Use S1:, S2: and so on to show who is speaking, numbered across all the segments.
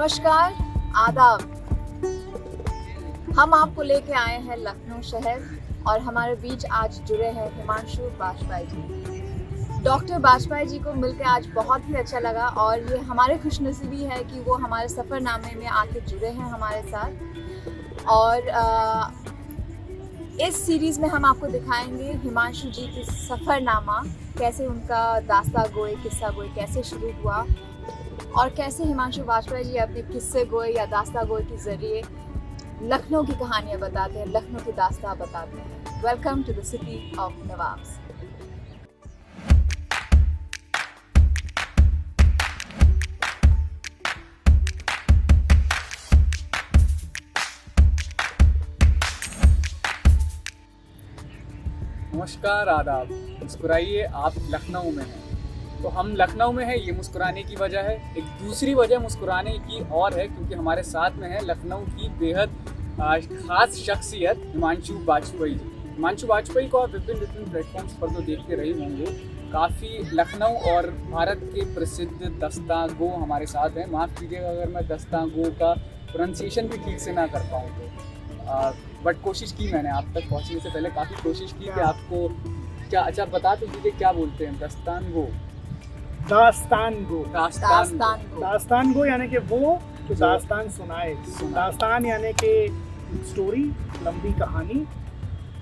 S1: नमस्कार, आदाब। हम आपको लेके आए हैं लखनऊ शहर और हमारे बीच आज जुड़े हैं हिमांशु बाजपेयी जी। डॉक्टर बाजपेयी जी को मिलकर आज बहुत ही अच्छा लगा और ये हमारे खुशनसीबी है कि वो हमारे सफ़रनामे में आके जुड़े हैं हमारे साथ। और इस सीरीज़ में हम आपको दिखाएंगे हिमांशु जी की सफ़रनामा, कैसे उनका दास्ता गोई, किस्सा गोई कैसे शुरू हुआ और कैसे हिमांशु बाजपेयी जी अपने किस्से गोई या दास्ता गोई के ज़रिए लखनऊ की कहानियाँ बताते हैं, लखनऊ की दास्ता बताते हैं। Welcome to the city of nawabs.
S2: नमस्कार, आदाब। मुस्कुराइए, आप लखनऊ में हैं। तो हम लखनऊ में हैं, ये मुस्कुराने की वजह है। एक दूसरी वजह मुस्कुराने की और है क्योंकि हमारे साथ में है लखनऊ की बेहद खास शख्सियत हिमांशु बाजपेयी जी। हिमांशु बाजपेयी को आप विभिन्न प्लेटफॉर्म्स पर तो देखते रहे होंगे। काफ़ी लखनऊ और भारत के प्रसिद्ध दास्तां गो हमारे साथ हैं। माफ़ कीजिएगा अगर मैं दास्तां गो का प्रोनाउंसिएशन भी ठीक से ना कर पाऊँ तो, बट कोशिश की मैंने। आप तक पहुँचने से पहले काफ़ी कोशिश की कि आपको क्या अच्छा बता तो दीजिए क्या बोलते हैं दास्तान गो।
S3: दास्तान गो यानी कि वो जो दास्तान सुनाए। दास्तान यानी कि स्टोरी, लंबी कहानी,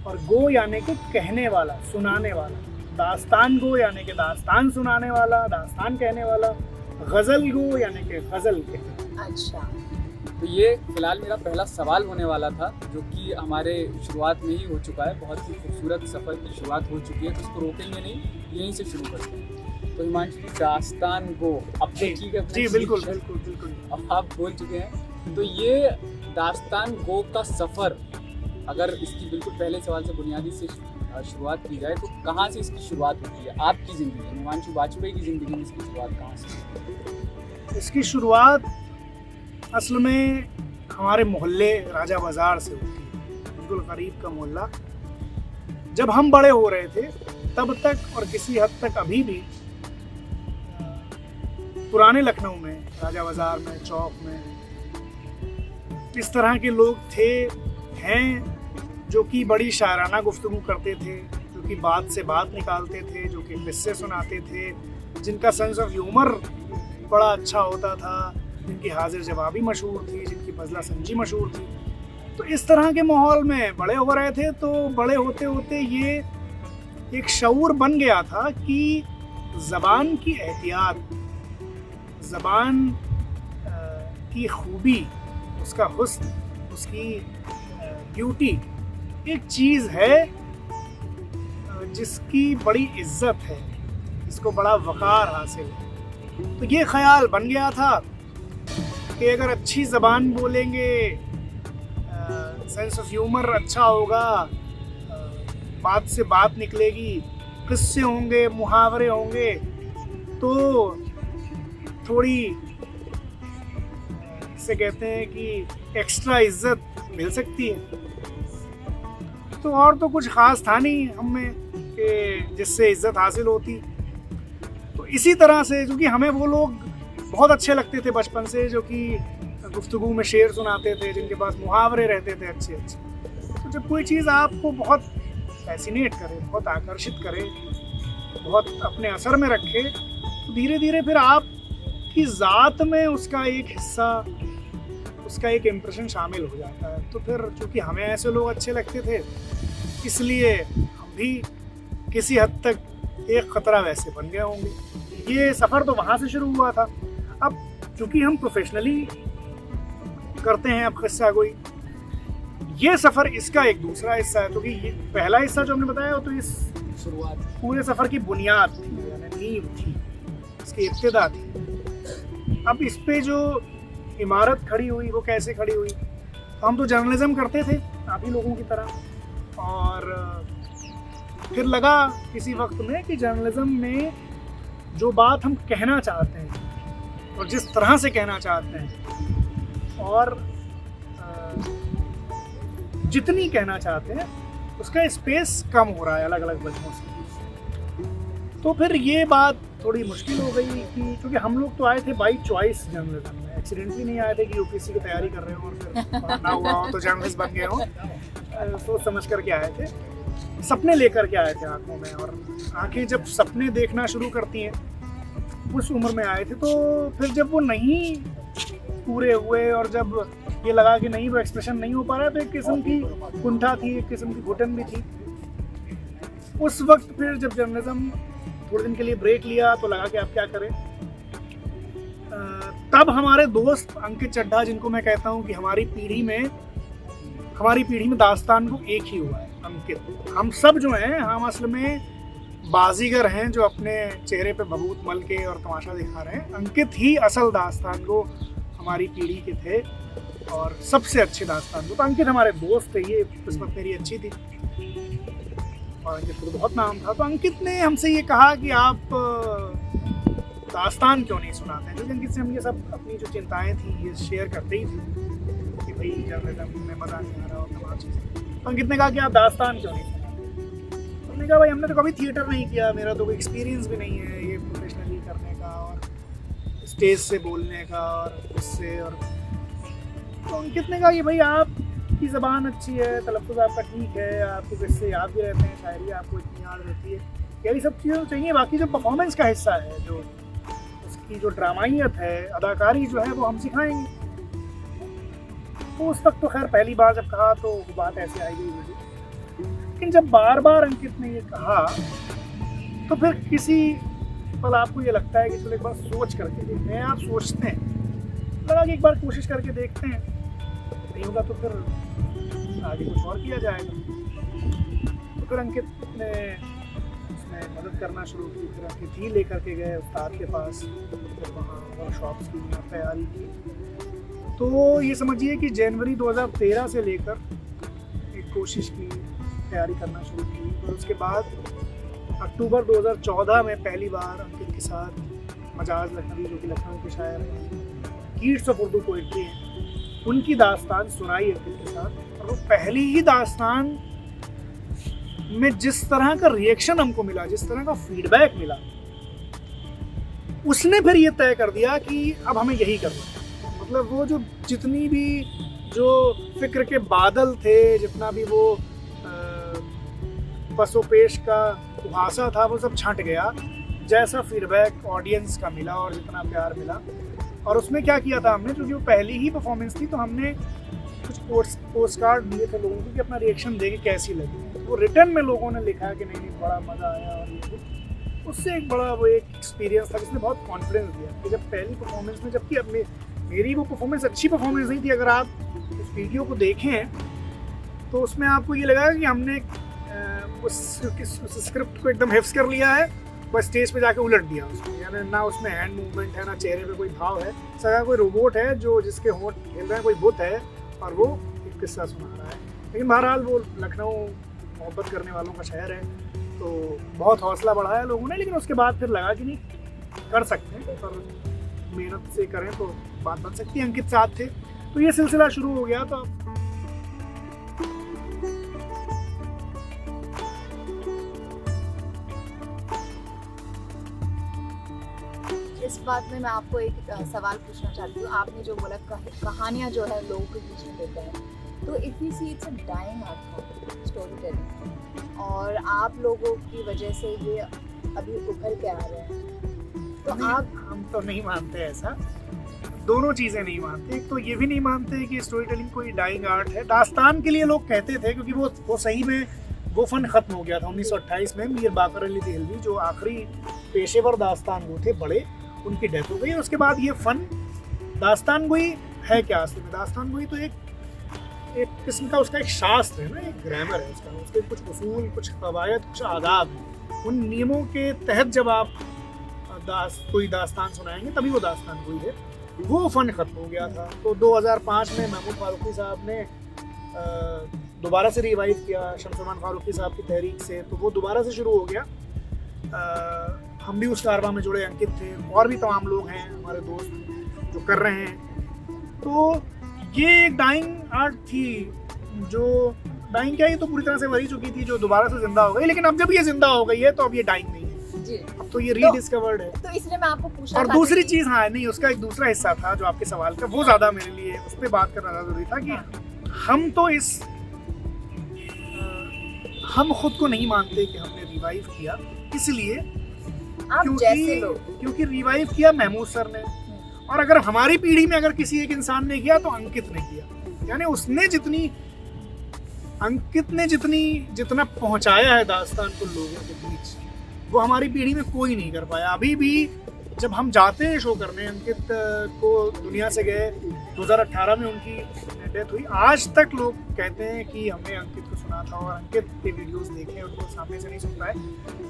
S3: और गो यानी कि कहने वाला, सुनाने वाला। दास्तान गो यानी कि दास्तान सुनाने वाला, दास्तान कहने वाला। गज़ल गो यानी कि गज़ल कहने।
S1: अच्छा,
S2: तो ये फिलहाल मेरा पहला सवाल होने वाला था जो कि हमारे शुरुआत में ही हो चुका है। बहुत ही खूबसूरत सफ़र की शुरुआत हो चुकी है, तो उसको रोकेंगे नहीं, यहीं से शुरू करते हैं। तो हिमांशु दास्तान गो, अब तो ठीक है
S3: जी, बिल्कुल बिल्कुल बिल्कुल।
S2: अब आप बोल चुके हैं। तो ये दास्तान गो का सफ़र, अगर इसकी बिल्कुल पहले सवाल से बुनियादी से शुरुआत की जाए तो कहाँ से इसकी शुरुआत होती है आपकी ज़िंदगी में? हिमांशु बाजपेयी की ज़िंदगी में इसकी शुरुआत कहाँ से?
S3: इसकी शुरुआत असल में हमारे मोहल्ले राजा बाज़ार से होती है, बिल्कुल करीब का मोहल्ला। जब हम बड़े हो रहे थे तब तक और किसी हद तक अभी भी पुराने लखनऊ में, राजा बाज़ार में, चौक में इस तरह के लोग थे, हैं, जो कि बड़ी शायराना गुफ्तगू करते थे, जो कि बात से बात निकालते थे, जो कि किस्से सुनाते थे, जिनका सेंस ऑफ ह्यूमर बड़ा अच्छा होता था, जिनकी हाजिर जवाबी मशहूर थी, जिनकी फजला संजी मशहूर थी। तो इस तरह के माहौल में बड़े हो रहे थे। तो बड़े होते होते ये एक शऊर बन गया था कि ज़बान की एहतियात, ज़बान की खूबी, उसका हुस्न, उसकी ब्यूटी एक चीज़ है जिसकी बड़ी इज्जत है, जिसको बड़ा वक़ार हासिल है। तो ये ख्याल बन गया था कि अगर अच्छी ज़बान बोलेंगे, सेंस ऑफ ह्यूमर अच्छा होगा, बात से बात निकलेगी, किस्से होंगे, मुहावरे होंगे, तो थोड़ी इसे कहते हैं कि एक्स्ट्रा इज्जत मिल सकती है। तो और तो कुछ ख़ास था नहीं हम में कि जिससे इज्जत हासिल होती। तो इसी तरह से, क्योंकि हमें वो लोग बहुत अच्छे लगते थे बचपन से, जो कि गुफ्तगू में शेर सुनाते थे, जिनके पास मुहावरे रहते थे अच्छे अच्छे। तो जब कोई चीज़ आपको बहुत फैसिनेट करे, बहुत आकर्षित करे, बहुत अपने असर में रखे, तो धीरे धीरे फिर आपकी ज़ात में उसका एक हिस्सा, उसका एक इम्प्रेशन शामिल हो जाता है। तो फिर चूँकि हमें ऐसे लोग अच्छे लगते थे, इसलिए हम भी किसी हद तक एक ख़तरा वैसे बन गए होंगे। ये सफ़र तो वहाँ से शुरू हुआ था। अब चूँकि हम प्रोफेशनली करते हैं अब किस्सा गोई, ये सफ़र इसका एक दूसरा हिस्सा है। क्योंकि ये पहला हिस्सा जो हमने बताया, तो इस
S2: शुरुआत
S3: पूरे सफ़र की बुनियाद थी, यानी नींव थी, इसकी इब्तिदा थी। अब इस पे जो इमारत खड़ी हुई, वो कैसे खड़ी हुई? हम तो जर्नलिज्म करते थे आप ही लोगों की तरह, और फिर लगा किसी वक्त में कि जर्नलिज्म में जो बात हम कहना चाहते हैं और जिस तरह से कहना चाहते हैं और जितनी कहना चाहते हैं, उसका स्पेस कम हो रहा है अलग अलग वजहों से। तो फिर ये बात थोड़ी मुश्किल हो गई कि क्योंकि हम लोग तो आए थे बाई चॉइस जर्नलिज्म में, एक्सीडेंटली नहीं आए थे कि यूपीएससी की तैयारी कर रहे हो और फिर ना हुआ हो तो जर्नलिस्ट बन गए हो। सोच समझ करके आए थे, सपने लेकर के आए थे आंखों में। और आंखें जब सपने देखना शुरू करती हैं, उस उम्र में आए थे, तो फिर जब वो नहीं पूरे हुए और जब ये लगा कि नहीं वो एक्सप्रेशन नहीं हो पा रहा, तो एक किस्म की कुंठा थी, एक किस्म की घुटन भी थी। उस वक्त फिर जब जर्नलिज्म थोड़े दिन के लिए ब्रेक लिया तो लगा कि आप क्या करें। तब हमारे दोस्त अंकित चड्ढा, जिनको मैं कहता हूँ कि हमारी पीढ़ी में दास्तान को एक ही हुआ है, अंकित। हम सब जो हैं, हम असल में बाजीगर हैं जो अपने चेहरे पे भभूत मल के और तमाशा दिखा रहे हैं। अंकित ही असल दास्तान को हमारी पीढ़ी के थे और सबसे अच्छे दास्तान को। तो अंकित हमारे दोस्त थे, ये किस्मत मेरी अच्छी थी और अंकित को तो बहुत नाम था। तो अंकित ने हमसे ये कहा कि आप दास्तान क्यों नहीं सुनाते हैं, क्योंकि अंकित से हम ये सब अपनी जो चिंताएं थी ये शेयर करते ही थे कि भाई जर्नलिज्म में मज़ा नहीं आ रहा और तमाम चीज़ें। तो अंकित ने कहा कि आप दास्तान क्यों नहीं सुनाते। हमने कहा भाई हमने तो कभी थिएटर नहीं किया, मेरा तो कोई एक्सपीरियंस भी नहीं है ये प्रोफेशनली करने का और स्टेज से बोलने का और इससे। और तो अंकित ने कहा कि भाई आपकी ज़बान अच्छी है, तलफ़्फ़ुज़ आपका ठीक है, आपको किससे याद भी रहते हैं, शायरी आपको इतनी याद रहती है, यही सब चीज़ें चाहिए। बाकी जो परफॉर्मेंस का हिस्सा है, जो उसकी जो ड्रामाइयत है, अदाकारी जो है, वो हम सिखाएंगे। तो उस वक्त तो खैर पहली बार जब कहा तो वो बात ऐसे आई गई मुझे, लेकिन जब बार बार अंकित ने ये कहा तो फिर किसी पल आपको ये लगता है कि चलो एक बार सोच करके देखते हैं। आप सोचते हैं, लगा कि एक बार कोशिश करके देखते हैं, नहीं होगा तो फिर आगे कुछ और किया जाएगा। तो फिर अंकित ने उसमें मदद करना शुरू की। फिर अंकित ही लेकर के गए उस्ताद के पास, फिर वहाँ वर्कशॉप्स की तैयारी की। तो ये समझिए कि जनवरी 2013 से लेकर एक कोशिश की, तैयारी करना शुरू की। और उसके बाद अक्टूबर 2014 में पहली बार अंकित के साथ मजाज लखनवी, जो कि लखनऊ के शायर हैं, कीट्स ऑफ उर्दू पोइट्री हैं, उनकी दास्तान सुनाई अंकित के साथ। और वो पहली ही दास्तान में जिस तरह का रिएक्शन हमको मिला, जिस तरह का फीडबैक मिला, उसने फिर ये तय कर दिया कि अब हमें यही करना है। मतलब वो जो जितनी भी जो फिक्र के बादल थे, जितना भी वो पसोपेश का कुहासा था, वो सब छंट गया जैसा फीडबैक ऑडियंस का मिला और जितना प्यार मिला। और उसमें क्या किया था हमने, क्योंकि वो पहली ही परफॉर्मेंस थी, तो हमने कुछ पोस्ट कार्ड दिए थे लोगों को कि अपना रिएक्शन देके कैसी लगी। तो वो रिटर्न में लोगों ने लिखा कि नहीं बड़ा मज़ा आया। और उससे एक बड़ा वो एक एक्सपीरियंस था जिसने बहुत कॉन्फिडेंस दिया कि जब पहली परफॉर्मेंस में, जबकि अब मेरी वो परफॉर्मेंस अच्छी परफॉर्मेंस नहीं थी, अगर आप उस वीडियो को देखें तो उसमें आपको ये लगा कि हमने उस स्क्रिप्ट को एकदम हिफ्स कर लिया है, बस स्टेज पे जाके उलट दिया उसको। यानी ना उसमें हैंड मूवमेंट है, ना चेहरे पे कोई भाव है, सगा कोई रोबोट है जो जिसके होंठ हिल रहे हैं, कोई बुत है और वो एक किस्सा सुना रहा है। लेकिन बहरहाल वो लखनऊ मोहब्बत करने वालों का शहर है, तो बहुत हौसला बढ़ाया लोगों ने। लेकिन उसके बाद फिर लगा कि नहीं कर सकते हैं, पर मेहनत से करें तो बात बन सकती है। अंकित साथ थे, तो ये सिलसिला शुरू हो गया। तो
S1: इस बात में मैं आपको एक सवाल पूछना चाहती हूँ। आपने जो बोला कहानियाँ जो है लोगों के बीच में देते हैं, तो if we see it's a dying art form, story telling, और आप लोगों की वजह से ये अभी उभर के आ रहे हैं, तो आप
S3: हम तो नहीं मानते ऐसा, दोनों चीज़ें नहीं मानते। एक तो ये भी नहीं मानते कि स्टोरी टेलिंग कोई डाइंग आर्ट है। दास्तान के लिए लोग कहते थे, क्योंकि वो सही में वो फ़न ख़त्म हो गया था 1928 में। मीर बाकर अली देहलवी जो आखिरी पेशेवर दास्तान गो थे बड़े, उनकी डेथ हो गई। उसके बाद ये फ़न दास्तान गोई है क्या असल में? दास्तान गोई तो एक किस्म का उसका एक शास्त्र है ना, एक ग्रामर है उसका, उसके कुछ उसूल, कुछ कवायद, कुछ आदाब हैं। उन नियमों के तहत जब आप कोई दास्तान सुनाएंगे तभी वो दास्तान गोई है। वो फ़न ख़त्म हो गया था। तो 2005 में महमूद फारूकी साहब ने दोबारा से रिवाइव किया शमसुमान फारूकी साहब की तहरीक से, तो वो दोबारा से शुरू हो गया। हम भी उस कारवां में जुड़े, अंकित थे, और भी तमाम लोग हैं हमारे दोस्त जो कर रहे हैं। तो ये एक डाइंग आर्ट थी, जो डाइंग क्या, ये तो पूरी तरह से मरी चुकी थी, जो दोबारा से जिंदा हो गई। लेकिन अब जब ये जिंदा हो गई है तो अब ये डाइंग नहीं है,
S1: जी
S3: अब तो ये रीडिस्कवर्ड है।
S1: तो इसलिए मैं आपको पूछना
S3: और
S1: चाहती
S3: दूसरी
S1: थी-
S3: चीज, हाँ नहीं, उसका एक दूसरा हिस्सा था जो आपके सवाल का, वो ज्यादा मेरे लिए उस पर बात करना ज्यादा जरूरी था कि हम तो हम खुद को नहीं मानते कि हमने रिवाइव किया, इसलिए
S1: आप जैसे लोग
S3: क्योंकि रिवाइव किया महमूद सर ने, और अगर हमारी पीढ़ी में अगर किसी एक इंसान ने किया तो अंकित ने किया। यानी उसने जितना पहुंचाया है दास्तान को लोगों के बीच, वो हमारी पीढ़ी में कोई नहीं कर पाया। अभी भी जब हम जाते हैं शो करने, अंकित को दुनिया से गए 2018 में उनकी डेथ हुई, आज तक लोग कहते हैं कि हमने अंकित को सुना था और अंकित के वीडियोस देखे, उनको सामने से नहीं सुन पाए,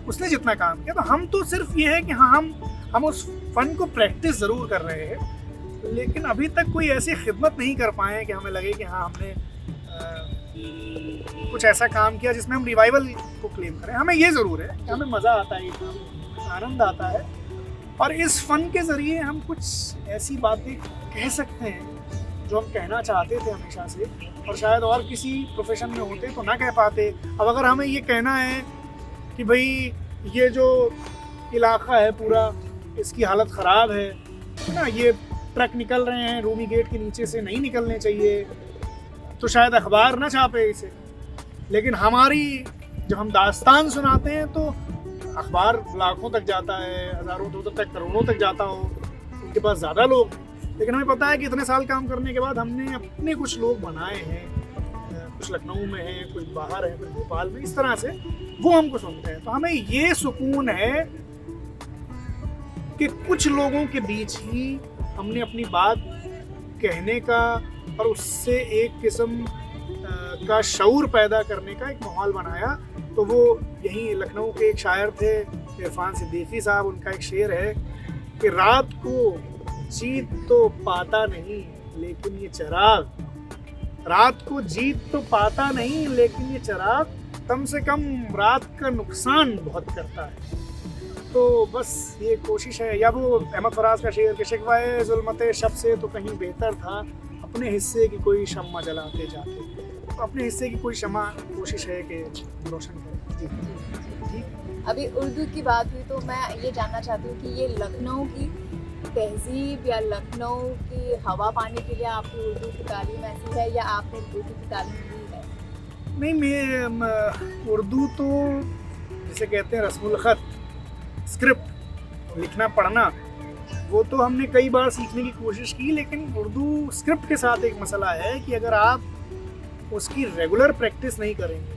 S3: उसने जितना काम किया। तो हम तो सिर्फ ये है कि हाँ हम उस फन को प्रैक्टिस ज़रूर कर रहे हैं, लेकिन अभी तक कोई ऐसी खिदमत नहीं कर पाए कि हमें लगे कि हाँ हमने कुछ ऐसा काम किया जिसमें हम रिवाइवल को क्लेम करें। हमें ये ज़रूर है कि हमें मज़ा आता है, आनंद आता है, और इस फन के ज़रिए हम कुछ ऐसी बातें कह सकते हैं जो हम कहना चाहते थे हमेशा से, और शायद और किसी प्रोफेशन में होते तो ना कह पाते। अब अगर हमें ये कहना है कि भाई ये जो इलाका है पूरा, इसकी हालत ख़राब है ना, ये ट्रक निकल रहे हैं रूमी गेट के नीचे से, नहीं निकलने चाहिए, तो शायद अखबार ना छापे इसे। लेकिन हमारी जब हम दास्तान सुनाते हैं तो अखबार लाखों तक जाता है, हज़ारों, 2 तक, करोड़ों तक जाता हो, उनके पास ज़्यादा लोग। लेकिन हमें पता है कि इतने साल काम करने के बाद हमने अपने कुछ लोग बनाए हैं, कुछ लखनऊ में हैं, कुछ बाहर हैं, कुछ भोपाल में, इस तरह से वो हमको सुनते हैं। तो हमें ये सुकून है कि कुछ लोगों के बीच ही हमने अपनी बात कहने का और उससे एक किस्म का शऊर पैदा करने का एक माहौल बनाया। तो वो यहीं लखनऊ के एक शायर थे इरफान सिद्दीकी साहब, उनका एक शेर है कि रात को जीत तो पाता नहीं लेकिन ये चिराग, रात को जीत तो पाता नहीं लेकिन ये चिराग कम से कम रात का नुकसान बहुत करता है। तो बस ये कोशिश है। या वो अहमद फराज का शेर कि शिकवाए ज़ुल्मते शब से तो कहीं बेहतर था, अपने हिस्से की कोई शम्मा जलाते जाते। तो अपने हिस्से की कोई शम्मा कोशिश है कि रोशन करें। जी ठीक।
S1: अभी उर्दू की बात हुई तो मैं ये जानना चाहती हूँ कि ये लखनऊ की तहजीब या लखनऊ की हवा पाने के लिए आपकी उर्दू की तालीम ऐसी है या आपने उर्दू की तालीम ली है?
S3: नहीं, मैं उर्दू तो जिसे कहते हैं रस्मुल ख़त, स्क्रिप्ट लिखना पढ़ना, वो तो हमने कई बार सीखने की कोशिश की, लेकिन उर्दू स्क्रिप्ट के साथ एक मसला है कि अगर आप उसकी रेगुलर प्रैक्टिस नहीं करेंगे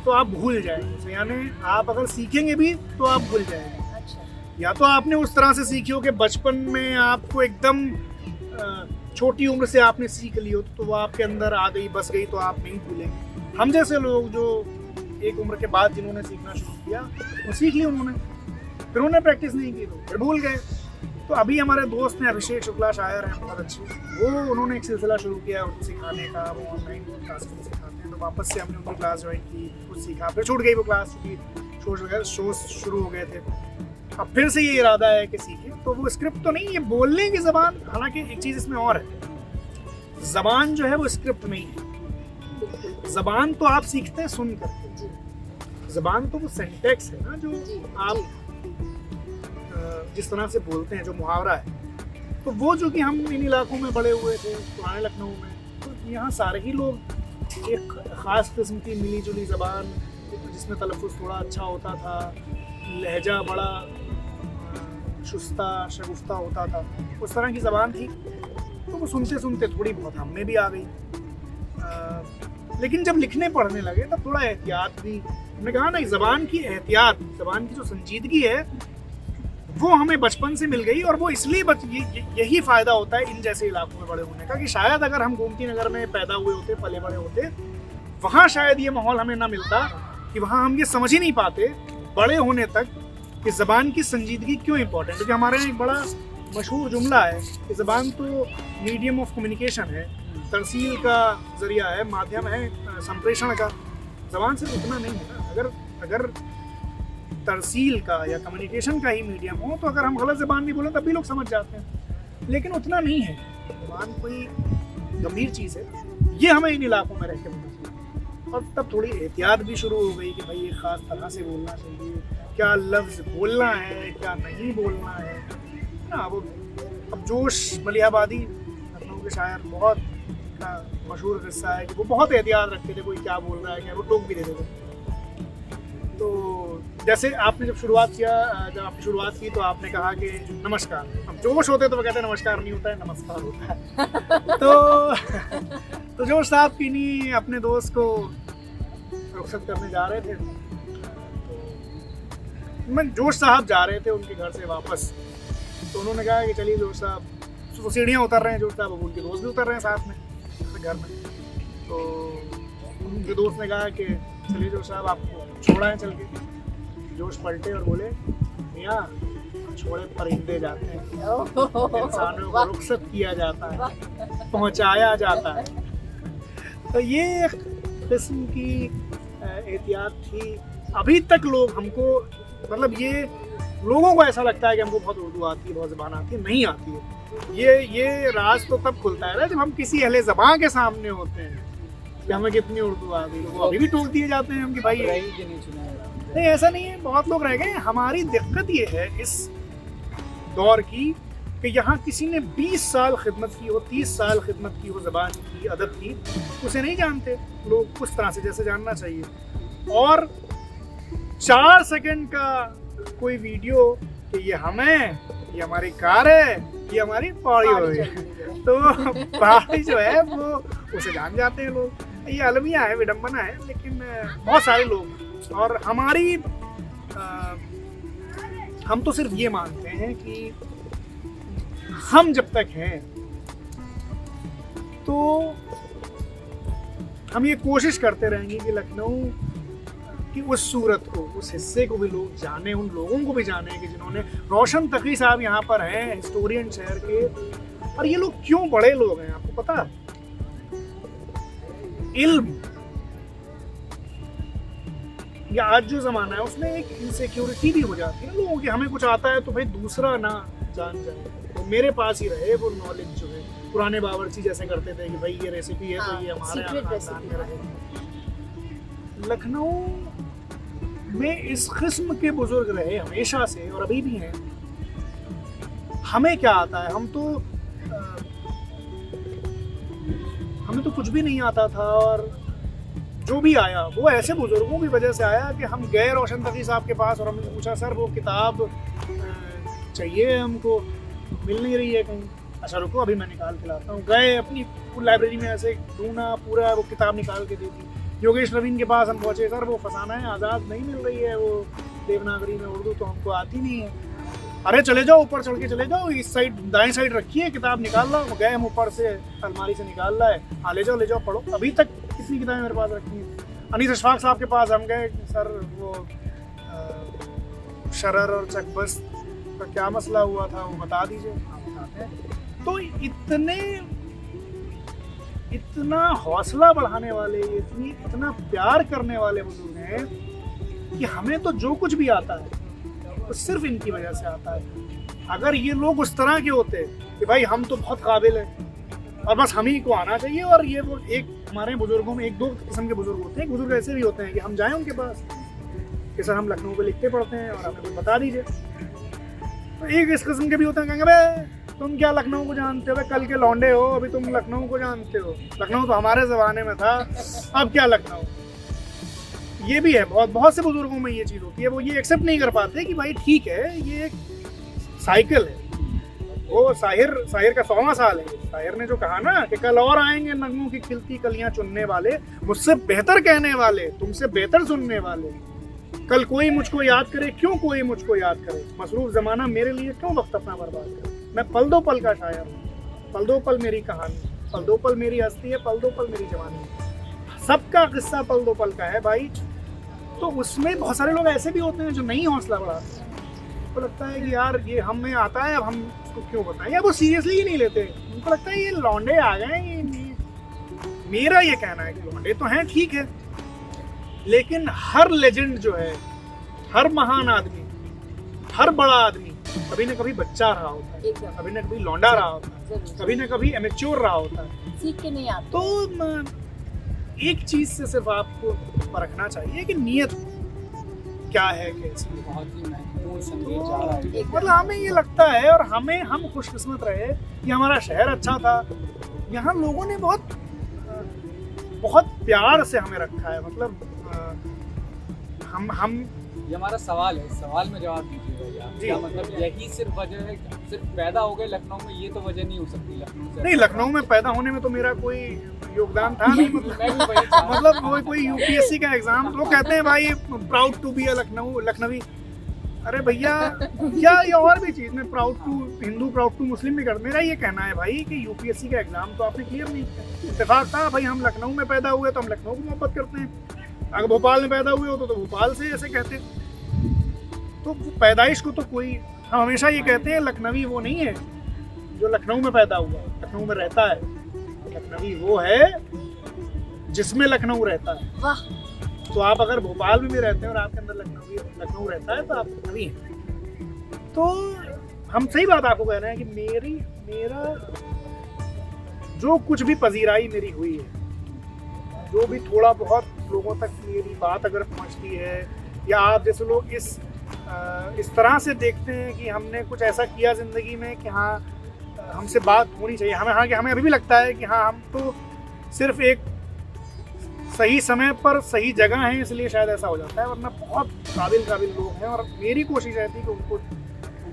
S3: तो आप भूल जाएंगे। यानी आप अगर सीखेंगे भी तो आप भूल जाएंगे।
S1: अच्छा।
S3: या तो आपने उस तरह से सीखी हो कि बचपन में आपको एकदम छोटी उम्र से आपने सीख ली हो, तो वो आपके अंदर आ गई, बस गई, तो आप नहीं भूलेंगे। हम जैसे लोग जो एक उम्र के बाद जिन्होंने सीखना शुरू किया, वो सीख ली उन्होंने, फिर उन्होंने प्रैक्टिस नहीं की तो फिर भूल गए। तो अभी हमारे दोस्त हैं अभिषेक शुक्ला, शायर हैं बहुत अच्छे, वो उन्होंने एक सिलसिला शुरू किया उनको सिखाने का, वो ऑनलाइन क्लासेस में सिखाते हैं। तो वापस से हमने उनकी क्लास ज्वाइन की, कुछ सीखा, फिर छूट गई वो क्लास क्योंकि शोज शुरू हो गए थे। अब फिर से ये इरादा है कि सीखें। तो वो स्क्रिप्ट तो नहीं, ये बोलने की ज़बान, हालांकि एक चीज़ इसमें और है, ज़बान जो है वो स्क्रिप्ट नहीं है। ज़बान तो आप सीखते हैं सुन करके, ज़बान तो वो सेंटेक्स है ना, जो आप जिस तरह से बोलते हैं, जो मुहावरा है। तो वो जो कि हम इन इलाकों में बड़े हुए थे पुराने लखनऊ में, तो यहाँ सारे ही लोग एक ख़ास किस्म की मिली जुली ज़बान जिसमें तलफ़ुज़ थोड़ा अच्छा होता था, लहजा बड़ा शुस्ता शगुफ्ता होता था, उस तरह की ज़बान थी। तो वो सुनते सुनते थोड़ी बहुत हम में भी आ गई। लेकिन जब लिखने पढ़ने लगे तब थोड़ा एहतियात भी, हमने कहा ना, ज़बान की एहतियात, ज़बान की जो संजीदगी है वो हमें बचपन से मिल गई। और वो इसलिए यही फ़ायदा होता है इन जैसे इलाकों में बड़े होने का कि शायद अगर हम गोमती नगर में पैदा हुए होते, पले बड़े होते, वहाँ शायद ये माहौल हमें ना मिलता, कि वहाँ हम ये समझ ही नहीं पाते बड़े होने तक कि ज़बान की संजीदगी क्यों इम्पोर्टेंट। क्योंकि हमारे यहाँ एक बड़ा मशहूर जुमला है कि ज़बान तो मीडियम ऑफ कम्युनिकेशन है, तरसील का ज़रिया है, माध्यम है संप्रेषण का। ज़बान सिर्फ उतना नहीं है ना, अगर तरसील का या कम्युनिकेशन का ही मीडियम हो, तो अगर हम गलत ज़बान भी बोलें तब भी लोग समझ जाते हैं। लेकिन उतना नहीं है, ज़बान कोई गंभीर चीज़ है, ये हमें इन इलाकों में रह के पता चला। और तब थोड़ी एहतियात भी शुरू हो गई कि भाई ये ख़ास तरह से बोलना चाहिए, क्या लफ्ज़ बोलना है क्या नहीं बोलना है ना। वो अब जोश मलिहाबादी लखनऊ के शायर बहुत का मशहूर किस्सा है कि वो बहुत एहतियात रखते थे, कोई क्या बोल रहा है क्या, वो टोक भी देते थे। तो जैसे आपने जब आपने शुरुआत की तो आपने कहा कि नमस्कार। अब जोश होते तो वो कहते हैं नमस्कार नहीं होता है, नमस्कार होता है। तो जोश साहब किन्हीं अपने दोस्त को रुखसत करने जा रहे थे, तो जोश साहब जा रहे थे उनके घर से वापस, तो उन्होंने कहा कि चलिए जोश साहब, तो सीढ़ियाँ उतर रहे हैं जोश साहब, उनके दोस्त भी उतर रहे हैं साथ में घर में। तो उनके दोस्त ने कहा कि चलिए जोश साहब आपको छोड़ाएं चल के। जोश पलटे और बोले मियाँ छोड़े परिंदे जाते हैं, इंसानों को रुखसत किया जाता है, पहुँचाया जाता है। तो ये एक किस्म की एहतियात थी। अभी तक लोग हमको, मतलब ये लोगों को ऐसा लगता है कि हमको बहुत उर्दू आती है, बहुत ज़बान आती है, नहीं आती है। ये राज तो तब खुलता है ना जब हम किसी अहले ज़बान के सामने होते हैं कि हमें कितनी उर्दू आ गई। लोग अभी भी टोक दिए जाते हैं हम कि भाई नहीं ऐसा नहीं है, बहुत लोग रह गए। हमारी दिक्कत ये है इस दौर की कि यहाँ किसी ने 20 साल खिदमत की हो, 30 साल खिदमत की हो, ज़बान की, अदब की, उसे नहीं जानते लोग उस तरह से जैसे जानना चाहिए। और 4 सेकंड का कोई वीडियो कि ये हमें, ये हमारी कार है, ये हमारी पौड़ी हो गई, तो पहाड़ी जो है वो उसे जान जाते हैं लोग। ये अलमिया है, विडम्बना है, लेकिन बहुत सारे लोग। और हमारी हम तो सिर्फ ये मानते हैं कि हम जब तक हैं तो हम ये कोशिश करते रहेंगे कि लखनऊ की उस सूरत को, उस हिस्से को भी लोग जाने, उन लोगों को भी जाने कि जिन्होंने, रोशन तकी साहब यहाँ पर हैं, हिस्टोरियन शहर के। और ये लोग क्यों बड़े लोग हैं आपको पता? इल्म या आज जो जमाना है उसमें एक इनसिक्योरिटी भी हो जाती है लोगों की, हमें कुछ आता है तो भाई दूसरा ना जान जाए, तो मेरे पास ही रहे वो नॉलेज जो है। पुराने बावर्ची जैसे करते थे कि भाई ये रेसिपी है तो ये हमारे यहाँ खानदान में रहे। लखनऊ में इस किस्म के बुजुर्ग रहे हमेशा से और अभी भी हैं। हमें क्या आता है, हमें तो कुछ भी नहीं आता था, और जो भी आया वो ऐसे बुजुर्गों की वजह से आया कि हम गए रोशन तकी साहब के पास और हमने पूछा सर वो किताब चाहिए हमको, मिल नहीं रही है कहीं। अच्छा रुको अभी मैं निकाल के लाता हूँ। गए अपनी लाइब्रेरी में ऐसे ढूंढा, पूरा वो किताब निकाल के दे दी। योगेश नवीन के पास हम पहुँचे, सर वो फसाना है आज़ाद नहीं मिल रही है, वो देवनागरी में, उर्दू तो हमको आती नहीं है। अरे चले जाओ ऊपर चढ़ के चले जाओ, इस साइड दाएं साइड रखी है किताब, निकाल ला। गए हम ऊपर से अलमारी से निकाल ला है, हाँ ले जाओ पढ़ो। अभी तक कितनी किताबें मेरे पास रखी हैं। अनीस अशफाक साहब के पास हम गए, सर वो शरर और चकबस्त का क्या मसला हुआ था वो बता दीजिए, आप बताते हैं। तो इतना हौसला बढ़ाने वाले, इतना प्यार करने वाले बुजुर्ग हैं कि हमें तो जो कुछ भी आता है वो सिर्फ इनकी वजह से आता है। अगर ये लोग उस तरह के होते कि भाई हम तो बहुत काबिल हैं और बस हम ही को आना चाहिए, और ये वो एक हमारे बुजुर्गों में 1-2 किस्म के बुजुर्ग होते हैं। एक बुजुर्ग ऐसे भी होते हैं कि हम जाएं उनके पास कि सर हम लखनऊ पे लिखते पढ़ते हैं और हमें कुछ बता दीजिए। तो एक इस किस्म के भी होते हैं, कहेंगे भाई तुम क्या लखनऊ को जानते हो, कल के लौंडे हो, अभी तुम लखनऊ को जानते हो, लखनऊ तो हमारे ज़माने में था, अब क्या लखनऊ। ये भी है, बहुत से बुजुर्गों में ये चीज़ होती है, वो ये एक्सेप्ट नहीं कर पाते कि भाई ठीक है ये एक साइकिल है। वो साहिर का 100वां साल है। साहिर ने जो कहा ना कि कल और आएंगे नगमों की खिलती कलियां चुनने वाले, मुझसे बेहतर कहने वाले, तुमसे बेहतर सुनने वाले। कल कोई मुझको याद करे, क्यों कोई मुझको याद करे, मसरूफ ज़माना मेरे लिए क्यों वक्त अपना बर्बाद करे। मैं पल दो पल का शायर हूँ, पल दो पल मेरी कहानी, पल दो पल मेरी हस्ती है, पल दो पल मेरी जवानी। सबका किस्सा पल दो पल का है भाई। तो उसमें बहुत सारे लोग ऐसे भी होते हैं जो नहीं हौसला बढ़ाते हैं, उनको लगता है कि यार ये हमें आता है, अब हम उसको क्यों बताएं, या वो सीरियसली ही नहीं लेते। उनको लगता है ये लौंडे आ गए। मेरा ये कहना है कि लौंडे तो हैं ठीक है, लेकिन हर लेजेंड जो है, हर महान आदमी, हर बड़ा आदमी कभी न कभी बच्चा रहा होता है, कभी न कभी लौंडा रहा होता है, कभी न कभी एमेच्योर रहा होता है,
S1: सीख के नहीं आता।
S3: तो एक चीज से सिर्फ आपको परखना चाहिए कि नीयत क्या है, कैसी।
S2: बहुत ही महत्वपूर्ण संदेश जा रहा है।
S3: मतलब हमें ये लगता है, और हम खुशकिस्मत रहे कि हमारा शहर अच्छा था, यहाँ लोगों ने बहुत प्यार से हमें रखा है। मतलब हम
S2: ये हमारा सवाल है, इस सवाल में जवाब दीजिए भैया।
S3: जी।
S2: क्या मतलब यही सिर्फ वजह है, सिर्फ पैदा हो गए लखनऊ में, ये तो वजह नहीं हो सकती लखनऊ से?
S3: नहीं, लखनऊ में पैदा होने में तो मेरा कोई योगदान था नहीं।
S2: मैं भी वही चाह रहा
S3: मतलब कोई यूपीएससी का एग्जाम, तो कहते हैं भाई proud to be a Lucknowi. अरे भैया, या ये और भी चीज में proud to Hindu, proud to Muslim भी कर। मेरा ये कहना है भाई कि यूपीएससी का एग्जाम तो आपने क्लियर नहीं किया। इत्तेफाक था भाई, हम लखनऊ में पैदा हुए तो हम लखनऊ को मोहब्बत करते हैं। अगर भोपाल में पैदा हुए हो तो भोपाल से ऐसे कहते हैं। तो पैदाइश को तो कोई, हम हमेशा ये कहते हैं लखनवी वो नहीं है जो लखनऊ में पैदा हुआ, लखनऊ में रहता है। लखनवी वो है जिसमें लखनऊ रहता है।
S1: वाह।
S3: तो आप अगर भोपाल में भी रहते हैं और आपके अंदर लखनऊ रहता है तो आप लखनवी हैं। तो हम सही बात आपको कह रहे हैं कि मेरा जो कुछ भी पजीराई मेरी हुई है, जो भी थोड़ा बहुत लोगों तक मेरी बात अगर पहुंचती है, या आप जैसे लोग इस तरह से देखते हैं कि हमने कुछ ऐसा किया ज़िंदगी में कि हाँ हमसे बात होनी चाहिए, हमें अभी भी लगता है कि हाँ हम तो सिर्फ एक सही समय पर सही जगह हैं, इसलिए शायद ऐसा हो जाता है। वरना बहुत काबिल लोग हैं, और मेरी कोशिश रहती है कि उनको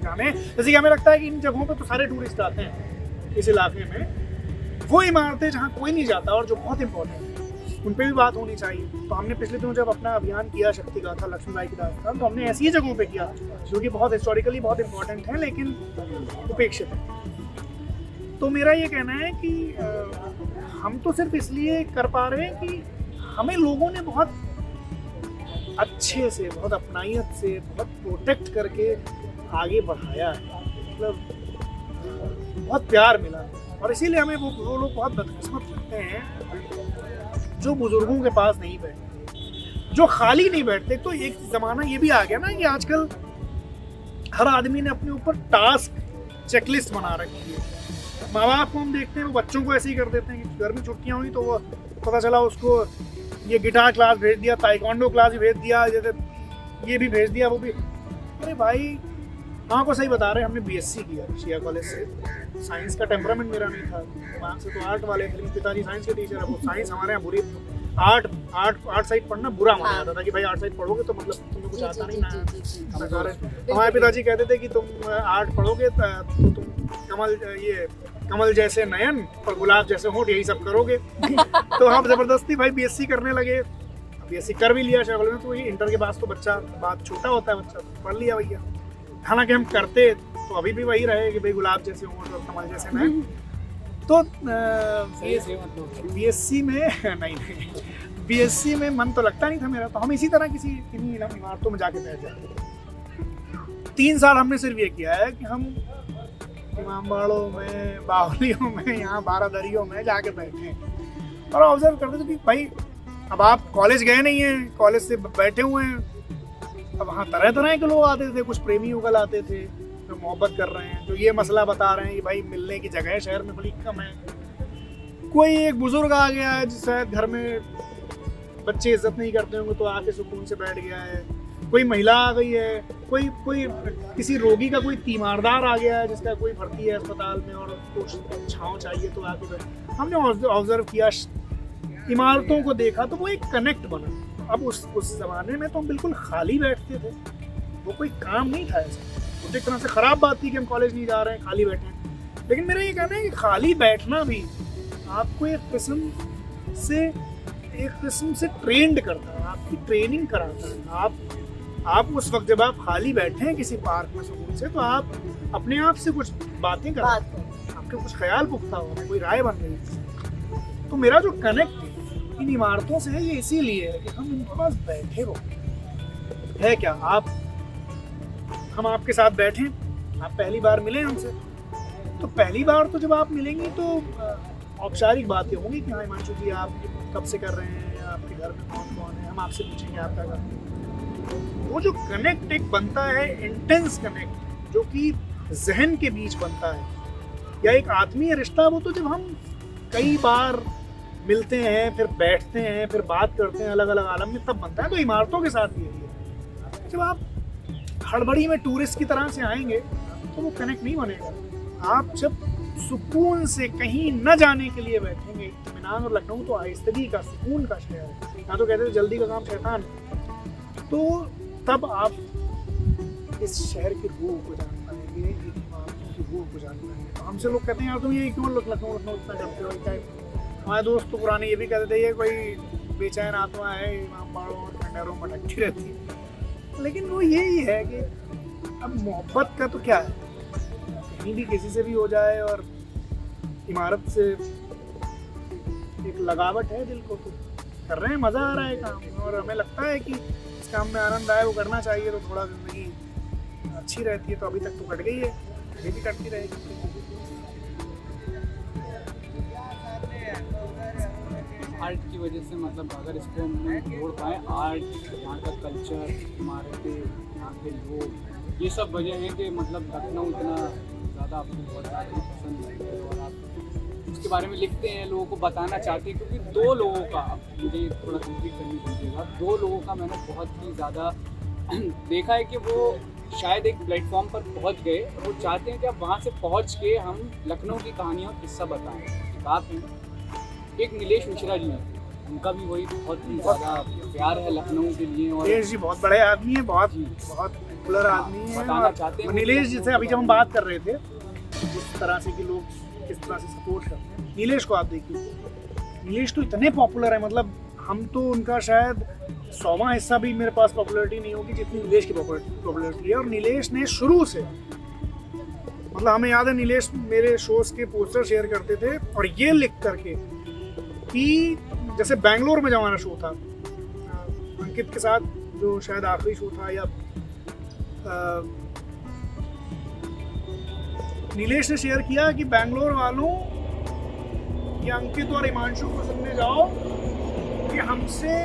S3: जाने। जैसे कि हमें लगता है कि इन जगहों पे तो सारे टूरिस्ट आते हैं, इस इलाके में वो इमारतें जहाँ कोई नहीं जाता और जो बहुत इंपॉर्टेंट है, उन पर भी बात होनी चाहिए। तो हमने पिछले दिनों जब अपना अभियान किया शक्ति गाथा लक्ष्मीबाई की दास्तान, तो हमने ऐसी ही जगहों पे किया जो कि बहुत हिस्टोरिकली बहुत इंपॉर्टेंट है लेकिन उपेक्षित है। तो मेरा ये कहना है कि हम तो सिर्फ इसलिए कर पा रहे हैं कि हमें लोगों ने बहुत अच्छे से, बहुत अपनाइत से, बहुत प्रोटेक्ट करके आगे बढ़ाया है। मतलब बहुत प्यार मिला, और इसीलिए हमें वो लोग बहुत बदकिस्मत लगते हैं जो बुजुर्गों के पास नहीं बैठते, जो खाली नहीं बैठते। तो एक ज़माना ये भी आ गया ना कि आजकल हर आदमी ने अपने ऊपर टास्क चेकलिस्ट बना रखी है। माँ बाप को हम देखते हैं, वो बच्चों को ऐसे ही कर देते हैं कि घर में छुट्टियाँ हुई तो वो पता चला उसको ये गिटार क्लास भेज दिया, ताइक्वांडो क्लास भी भेज दिया, जैसे ये भी भेज दिया, वो भी। अरे भाई, हाँ को सही बता रहे हैं, हमने बीएससी किया शिया कॉलेज से। साइंस का टेम्परामेंट मेरा नहीं था, दिमाग से तो आर्ट वाले थे, लेकिन पिताजी साइंस के टीचर है। वो साइंस हमारे यहाँ बुरी, आर्ट साइड पढ़ना बुरा माना जाता था कि भाई आर्ट साइड पढ़ोगे तो मतलब तुम्हें कुछ आता नहीं ना। हमारे पिताजी कहते थे कि तुम आर्ट पढ़ोगे तो तुम कमल जैसे नयन और गुलाब जैसे होंठ, यही सब करोगे। तो हम जबरदस्ती भाई बीएससी करने लगे। बीएससी कर भी लिया शायद में, तो ये इंटर के बाद तो बच्चा बात छोटा होता है, बच्चा पढ़ लिया भैया। हालांकि हम करते तो अभी भी वही रहे कि भाई गुलाब जैसे होंठ और कमल जैसे नयन। तो बीएससी में नहीं, बीएससी में मन तो लगता नहीं था मेरा, तो हम इसी तरह किन्हीं इमारतों में जाके बैठ जाते। 3 साल हमने सिर्फ ये किया है कि हम इमामबाड़ों में, बावलियों में, यहाँ बारादरियों में जाके बैठे और ऑब्जर्व करते थे कि भाई अब आप कॉलेज गए नहीं हैं, कॉलेज से बैठे हुए हैं। अब वहाँ तरह तरह के लोग आते थे, कुछ प्रेमी युगल आते थे जो मोहब्बत कर रहे हैं, जो ये मसला बता रहे हैं कि भाई मिलने की जगह शहर में बड़ी कम है। कोई एक बुजुर्ग आ गया है जिस शायद घर में बच्चे इज्जत नहीं करते होंगे तो आके सुकून से बैठ गया है। कोई महिला आ गई है, कोई किसी रोगी का कोई तीमारदार आ गया है जिसका कोई भर्ती है अस्पताल में और उसको छाँव चाहिए तो आके बैठ। हमने ऑब्जर्व किया, इमारतों को देखा, तो वो एक कनेक्ट बना। अब उस ज़माने में तो हम बिल्कुल खाली बैठते थे, वो कोई काम नहीं था ऐसा। तो एक तरह से ख़राब बात थी कि हम कॉलेज नहीं जा रहे हैं, खाली बैठे हैं। लेकिन मेरा ये कहना है कि खाली बैठना भी आपको एक किस्म से ट्रेंड करता है, आपकी ट्रेनिंग कराता है। आप उस वक्त जब आप खाली बैठे हैं किसी पार्क में सुकून से, तो आप अपने आप से कुछ बातें करते हैं, आपके कुछ ख्याल पुख्ता हो, कोई राय बन रही है। तो मेरा जो कनेक्ट इन इमारतों से है ये इसीलिए है कि हम इनके पास बैठे हो है क्या। हम आपके साथ बैठे, आप पहली बार मिले हमसे, तो पहली बार तो जब आप मिलेंगी तो औपचारिक बातें होंगी कि हाँ हिमांशु जी आप कब से कर रहे हैं, आपके घर में कौन कौन है, हम आपसे पूछेंगे आप क्या करते हैं। वो जो कनेक्ट एक बनता है, इंटेंस कनेक्ट, जो कि जहन के बीच बनता है, या एक आत्मीय रिश्ता, वो तो जब हम कई बार मिलते हैं, फिर बैठते हैं, फिर बात करते हैं अलग अलग आलम में, तब बनता है। तो इमारतों के साथ भी यही है। जब आप हड़बड़ी में टूरिस्ट की तरह से आएंगे तो वो कनेक्ट नहीं बनेगा। आप जब सुकून से कहीं न जाने के लिए बैठेंगे, इत्मीनान, और लखनऊ तो आहिस्तगी का, सुकून का शहर है। यहाँ तो कहते हैं जल्दी का काम शैतान, तो तब आप इस शहर की रूह को जान पाएंगे, इमारतों की रूह को जान पाएंगे। तो हमसे लोग कहते हैं यार तुम ये क्यों लखनऊ इतना करते हो, क्या? हमारे दोस्त तो पुराने ये भी कहते थे ये कोई बेचैन आत्मा है, इमाम बाड़ों और खंडरों में भटकती रहती है। लेकिन वो यही है कि अब मोहब्बत का तो क्या है, कहीं भी किसी से भी हो जाए, और इमारत से एक लगावट है दिल को, तो कर रहे हैं, मज़ा आ रहा है काम, और हमें लगता है कि इस काम में आनंद आए, वो करना चाहिए, तो थोड़ा ज़िंदगी अच्छी रहती है। तो अभी तक तो कट गई है, ये भी कटती रहेगी।
S2: आर्ट की वजह से, मतलब अगर इसको हम जोड़ पाएँ, आर्ट, यहाँ का कल्चर, इमारतें, यहाँ के लोग, ये सब वजह है कि मतलब लखनऊ इतना ज़्यादा आपको बहुत ज़्यादा पसंद है, और आप उसके बारे में लिखते हैं, लोगों को बताना चाहते हैं। क्योंकि दो लोगों का, मुझे थोड़ा कंप्लीट करनी पड़ेगा, दो लोगों का मैंने बहुत ही ज़्यादा देखा है कि वो शायद एक प्लेटफॉर्म पर पहुँच गए, और वो चाहते हैं कि अब वहाँ से पहुँच के हम लखनऊ की कहानियों का किस्सा बताएँ। एक आप हैं, एक नीलेश मिश्रा जी हैं, उनका भी वही बहुत ही ज़्यादा प्यार है लखनऊ के लिए। और
S3: नीलेश जी बहुत बड़े आदमी है, बहुत पॉपुलर आदमी है।
S2: बताना चाहते हैं
S3: नीलेश जी से अभी जब हम बात कर रहे थे, जिस तरह से कि लोग किस तरह से सपोर्ट करते हैं, नीलेश को आप देखिए, नीलेश तो इतने पॉपुलर है, मतलब हम तो उनका शायद 100वां हिस्सा भी मेरे पास पॉपुलैरिटी नहीं होगी जितनी नीलेश की पॉपुलैरिटी है। और नीलेश ने शुरू से, मतलब हमें याद है नीलेश मेरे शोज के पोस्टर शेयर करते थे, और ये लिख करके कि जैसे बेंगलोर में जब हमारा शो था अंकित के साथ, जो शायद आखिरी शो था, या नीलेश ने शेयर किया कि बेंगलोर वालों, ये अंकित और हिमांशु को सुनने जाओ कि हमसे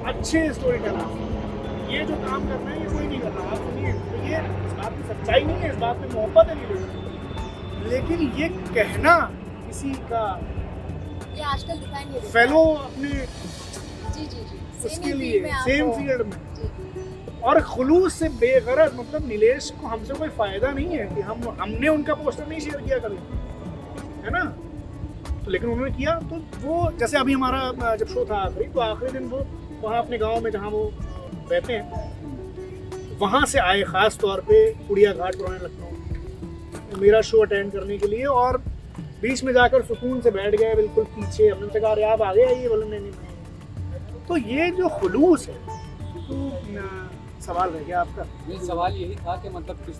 S3: अच्छे स्टोरी टेलर, ये जो काम कर रहे हैं ये कोई नहीं कर रहा, आप सुनिए। तो ये इस बात की सच्चाई नहीं है, इस बात में मोहब्बत है नीलेश, लेकिन ये कहना किसी का
S1: ये आजकल दिखाई नहीं देता।
S3: फेलो अपने
S1: जी जी जी,
S3: उसके लिए सेम फील्ड में, और खुलूस से बेगरज, मतलब नीलेश को हमसे कोई फायदा नहीं है कि हमने उनका पोस्टर नहीं शेयर किया कभी, है ना? तो लेकिन उन्होंने किया। तो वो जैसे अभी हमारा जब शो था आखिरी, तो आखिरी दिन वो वहाँ अपने गांव में जहाँ वो रहते हैं, वहाँ से आए ख़ास तौर पे कुड़िया घाट पुराने लखनऊ मेरा शो अटेंड करने के लिए, और बीच में जाकर सुकून से बैठ गए बिल्कुल पीछे। हमने उनसे कहा अरे आप आगे आइए, बोले नहीं नहीं। तो ये जो खुलूस है, तो सवाल रह गया आपका।
S2: ये सवाल यही था कि मतलब किस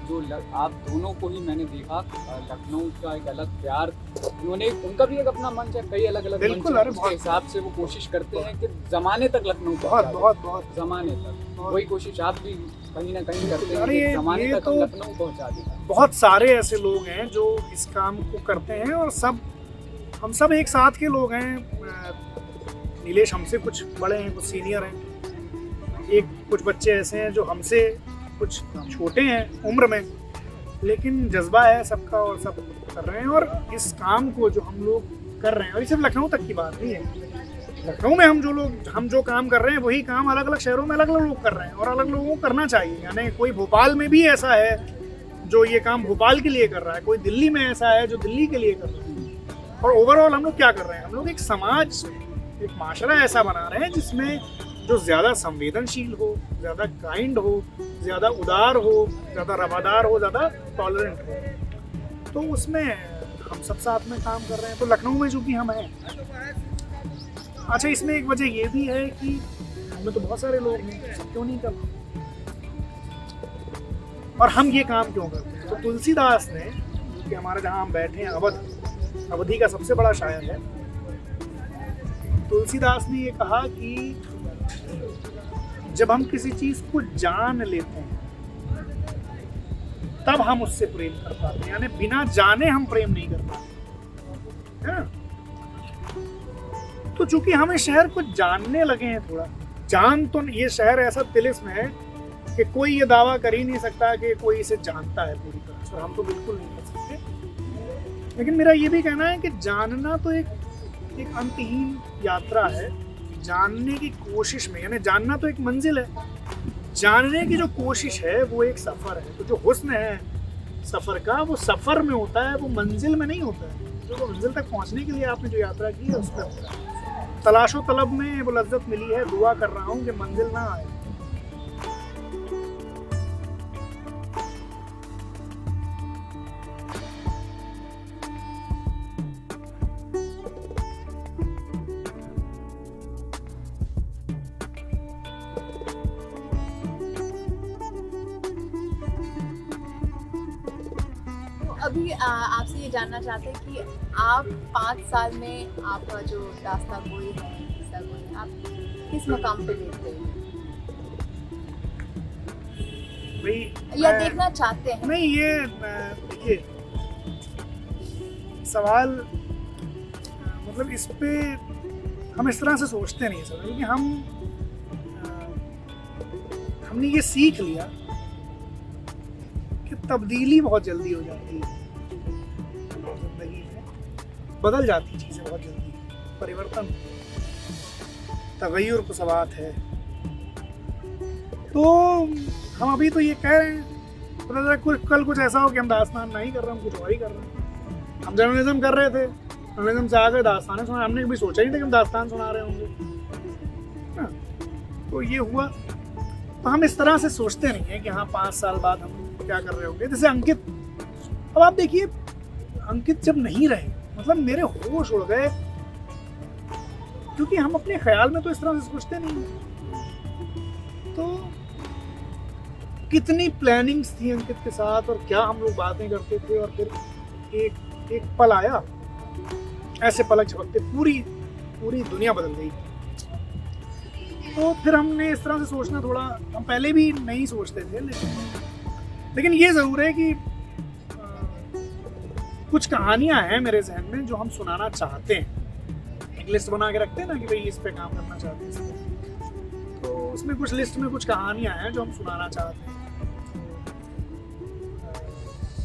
S2: जो आप दोनों को ही मैंने देखा, लखनऊ का एक अलग प्यार, उन्होंने, उनका भी एक अपना मंच है, कई अलग अलग
S3: बिल्कुल,
S2: मंच है, उसके हिसाब से वो कोशिश करते हैं कि जमाने तक लखनऊ
S3: बहुत
S2: जमाने तक, वही कोशिश आप भी कहीं ना कहीं करते हैं कि जमाने तक हम लखनऊ पहुँचा दें।
S3: बहुत सारे ऐसे लोग हैं जो इस काम को करते हैं, और हम सब एक साथ के लोग हैं। नीलेश हमसे कुछ बड़े हैं, कुछ सीनियर हैं, कुछ बच्चे ऐसे हैं जो हमसे कुछ छोटे हैं उम्र में, लेकिन जज्बा है सबका, और सब कर रहे हैं। और इस काम को जो हम लोग कर रहे हैं, और ये सिर्फ लखनऊ तक की बात नहीं है, लखनऊ में हम जो काम कर रहे हैं वही काम अलग अलग शहरों में अलग अलग लोग कर रहे हैं, और अलग लोगों को करना चाहिए। यानी कोई भोपाल में भी ऐसा है जो ये काम भोपाल के लिए कर रहा है, कोई दिल्ली में ऐसा है जो दिल्ली के लिए कर रहा है। और ओवरऑल हम लोग क्या कर रहे हैं, हम लोग एक समाज, एक माशरा ऐसा बना रहे हैं जिसमें जो ज़्यादा संवेदनशील हो, ज़्यादा काइंड हो, ज़्यादा उदार हो, ज़्यादा रवादार हो, ज़्यादा टॉलरेंट हो। तो उसमें हम सब साथ में काम कर रहे हैं। तो लखनऊ में चूँकि हम हैं, अच्छा इसमें एक वजह ये भी है कि हमें तो बहुत सारे लोग हैं, सब क्यों नहीं करते, और हम ये काम क्यों करते हैं। तो तुलसीदास ने, कि हमारे जहाँ हम बैठे हैं, अवधि का सबसे बड़ा शायर है, तुलसीदास ने ये कहा कि जब हम किसी चीज को जान लेते हैं तब हम उससे प्रेम कर पाते हैं, यानी बिना जाने हम प्रेम नहीं कर पाते, है ना? तो चूंकि हमें शहर को जानने लगे हैं, थोड़ा जान, तो ये शहर ऐसा तिलिस्म है कि कोई ये दावा कर ही नहीं सकता कि कोई इसे जानता है पूरी तरह से, हम तो बिल्कुल नहीं कर सकते। लेकिन मेरा ये भी कहना है कि जानना तो एक एक अंतहीन यात्रा है जानने की कोशिश में, यानी जानना तो एक मंजिल है, जानने की जो कोशिश है वो एक सफ़र है। तो जो हुस्न है सफ़र का, वो सफ़र में होता है, वो मंजिल में नहीं होता है। जो मंजिल तक पहुंचने के लिए आपने जो यात्रा की है उसमें होता है। तलाशो तलब में वो लज्जत मिली है, दुआ कर रहा हूँ कि मंजिल ना आए।
S1: अभी आपसे ये जानना चाहते हैं कि आप 5 साल में आपका जो दास्तां गोई है, किस्सा गोई, आप किस मकाम पे देखते हैं
S3: भाई
S1: या देखना चाहते हैं?
S3: नहीं, ये देखिए सवाल मतलब इस पे हम इस तरह से सोचते नहीं सर, क्योंकि हमने ये सीख लिया कि तब्दीली बहुत जल्दी हो जाती है जिंदगी में, बदल जाती चीज़ें बहुत जल्दी, परिवर्तन तगय्युर को सवात है। तो हम अभी तो ये कह रहे हैं, पता चला कल कुछ ऐसा हो कि हम दास्तान नहीं कर रहे, हम कुछ और ही कर रहे हैं। हम जर्नलिज्म कर रहे थे, जर्नलिज्म से आगे दास्तानें सुना, हमने कभी सोचा ही नहीं था कि हम दास्तान सुना रहे होंगे। तो ये हुआ। तो हम इस तरह से सोचते नहीं हैं कि हाँ 5 साल बाद हम क्या कर रहे होंगे। जैसे अंकित, अब आप देखिए अंकित जब नहीं रहे, मतलब मेरे होश उड़ गए, क्योंकि हम अपने ख्याल में तो इस तरह से सोचते नहीं हैं। तो कितनी प्लानिंग्स थी अंकित के साथ और क्या हम लोग बातें करते थे, और फिर एक पल आया, ऐसे पलक झपकते पूरी दुनिया बदल गई। तो फिर हमने इस तरह से सोचना थोड़ा, हम पहले भी नहीं सोचते थे, लेकिन ये ज़रूर है कि कुछ कहानियां हैं मेरे जहन में जो हम सुनाना चाहते हैं। एक लिस्ट बना के रखते हैं ना कि भाई इस पे काम करना चाहते हैं, तो उसमें कुछ लिस्ट में कुछ कहानियां हैं जो हम सुनाना चाहते हैं।